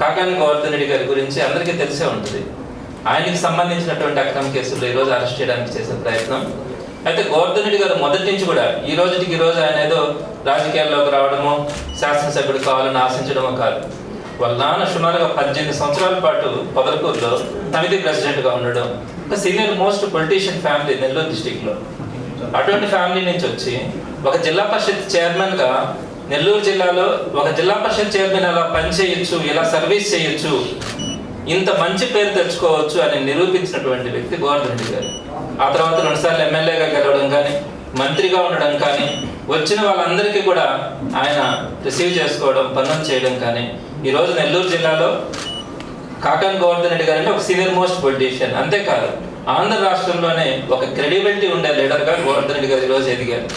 కాకాని గోవర్ధన్ రెడ్డి గారి గురించి అందరికీ తెలిసే ఉంటుంది. ఆయనకి సంబంధించినటువంటి అక్రమ కేసుల్లో ఈరోజు అరెస్ట్ చేయడానికి చేసే ప్రయత్నం. అయితే గోవర్ధన్ రెడ్డి గారు మొదటి నుంచి కూడా ఈ రోజు ఆయన ఏదో రాజకీయాల్లోకి రావడమో శాసనసభ్యుడు కావాలని ఆశించడమో కాదు. వాళ్ళ నాన్న సుమారుగా 18 సంవత్సరాల పాటు పొదలకూరులో సమితి ప్రెసిడెంట్గా ఉండడం, ఒక senior most politician family Nellore డిస్టిక్లో. అటువంటి ఫ్యామిలీ నుంచి వచ్చి ఒక జిల్లా పరిషత్ చైర్మన్గా నెల్లూరు జిల్లాలో ఒక జిల్లా పరిషత్ చైర్మన్ ఎలా పనిచేయచ్చు, ఎలా సర్వీస్ చేయొచ్చు, ఇంత మంచి పేరు తెచ్చుకోవచ్చు అని నిరూపించినటువంటి వ్యక్తి గోవర్ధన్ రెడ్డి గారు. ఆ తర్వాత 2 సార్లు ఎమ్మెల్యేగా గెలవడం కానీ, మంత్రిగా ఉండడం కానీ, వచ్చిన వాళ్ళందరికీ కూడా ఆయన రిసీవ్ చేసుకోవడం, పనులు చేయడం కానీ, ఈరోజు నెల్లూరు జిల్లాలో కాకాని గోవర్ధన్ రెడ్డి గారు అంటే ఒక సీనియర్ మోస్ట్ పొలిటీషియన్. అంతేకాదు, ఆంధ్ర రాష్ట్రంలోనే ఒక క్రెడిబిలిటీ ఉండే లీడర్గా గోవర్ధన్ రెడ్డి గారు ఈరోజు ఎదిగారు.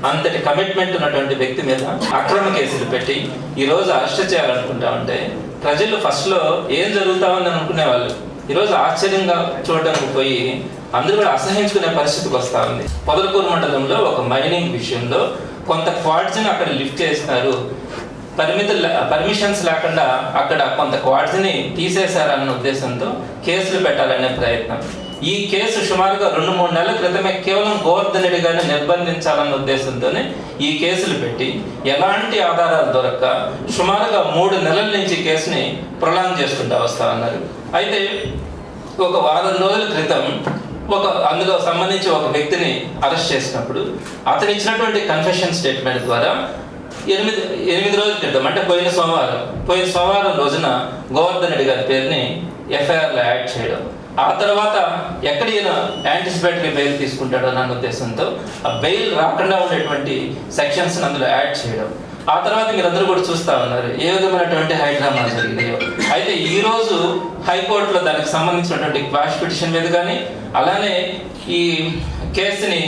అంతటి కమిట్మెంట్ ఉన్నటువంటి వ్యక్తి మీద అక్రమ కేసులు పెట్టి ఈరోజు అరెస్ట్ చేయాలనుకుంటా ఉంటే ప్రజలు ఫస్ట్లో ఏం జరుగుతామని అనుకునేవాళ్ళు. ఈరోజు ఆశ్చర్యంగా చూడడానికి పోయి అందరూ కూడా అసహించుకునే పరిస్థితికి వస్తూ ఉంది. పొదలకూరు మండలంలో ఒక మైనింగ్ విషయంలో కొంత క్వాడ్స్ని అక్కడ లిఫ్ట్ చేసినారు, పర్మిషన్స్ లేకుండా అక్కడ కొంత క్వాడ్స్ని తీసేశారన్న ఉద్దేశంతో కేసులు పెట్టాలనే ప్రయత్నం. ఈ కేసు సుమారుగా 2-3 నెలల క్రితమే కేవలం గోవర్ధన్ రెడ్డి గారిని నిర్బంధించాలన్న ఉద్దేశంతోనే ఈ కేసులు పెట్టి ఎలాంటి ఆధారాలు దొరక్క సుమారుగా 3 నెలల నుంచి కేసుని ప్రొలాంగ్ చేసుకుంటూ వస్తా ఉన్నారు. అయితే ఒక వారం రోజుల క్రితం అందులో సంబంధించి ఒక వ్యక్తిని అరెస్ట్ చేసినప్పుడు అతను ఇచ్చినటువంటి కన్ఫెషన్ స్టేట్మెంట్ ద్వారా 8 రోజుల క్రితం అంటే పోయిన సోమవారం రోజున గోవర్ధన్ రెడ్డి గారి పేరుని ఎఫ్ఐఆర్లో యాడ్ చేయడం, ఆ తర్వాత ఎక్కడ ఈయన యాంటిసిపేటరీ బెయిల్ తీసుకుంటాడో అన్న ఉద్దేశంతో ఆ బెయిల్ రాకుండా ఉండేటువంటి సెక్షన్స్ అందులో యాడ్ చేయడం, ఆ తర్వాత మీరందరూ కూడా చూస్తూ ఉన్నారు ఏ విధమైనటువంటి హైడ్రామా జరిగిందో. అయితే ఈరోజు హైకోర్టులో దానికి సంబంధించినటువంటి క్వాష్ పిటిషన్ మీద కానీ, అలానే ఈ కేసుని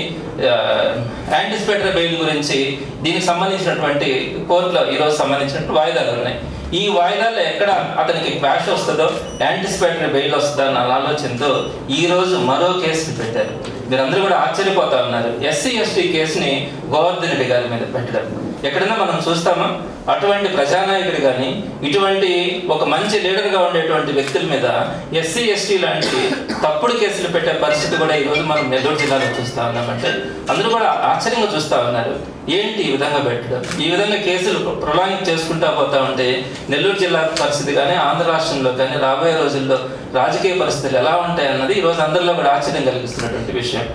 యాంటిసిపేటరీ బెయిల్ గురించి దీనికి సంబంధించినటువంటి కోర్టులో ఈరోజు సంబంధించినటువంటి వాయిదాలు ఉన్నాయి. ఈ వాయిదాల్లో ఎక్కడ అతనికి క్వాష్ వస్తుందో, యాంటిసిపేటరీ బెయిల్ వస్తుందో అన్న ఆలోచనతో ఈరోజు మరో కేసుని పెట్టారు. మీరందరూ కూడా ఆశ్చర్యపోతా ఉన్నారు. ఎస్సీ ఎస్టీ కేసుని గోవర్ధన్ రెడ్డి గారి మీద పెట్టడం ఎక్కడైనా మనం చూస్తామా? అటువంటి ప్రజానాయకుడు కానీ, ఇటువంటి ఒక మంచి లీడర్గా ఉండేటువంటి వ్యక్తుల మీద ఎస్సీ ఎస్టీ లాంటి తప్పుడు కేసులు పెట్టే పరిస్థితి కూడా ఈరోజు మనం నెల్లూరు జిల్లాలో చూస్తూ ఉన్నామంటే అందరూ కూడా ఆశ్చర్యంగా చూస్తూ ఉన్నారు. ఏంటి ఈ విధంగా పెట్టడం? ఈ విధంగా కేసులు ప్రొలాంగ్ చేసుకుంటా పోతా ఉంటే నెల్లూరు జిల్లా పరిస్థితి కానీ, ఆంధ్ర రాష్ట్రంలో కానీ రాబోయే రోజుల్లో రాజకీయ పరిస్థితులు ఎలా ఉంటాయన్నది ఈరోజు అందరిలో కూడా ఆశ్చర్యం కలిగిస్తున్నటువంటి విషయం.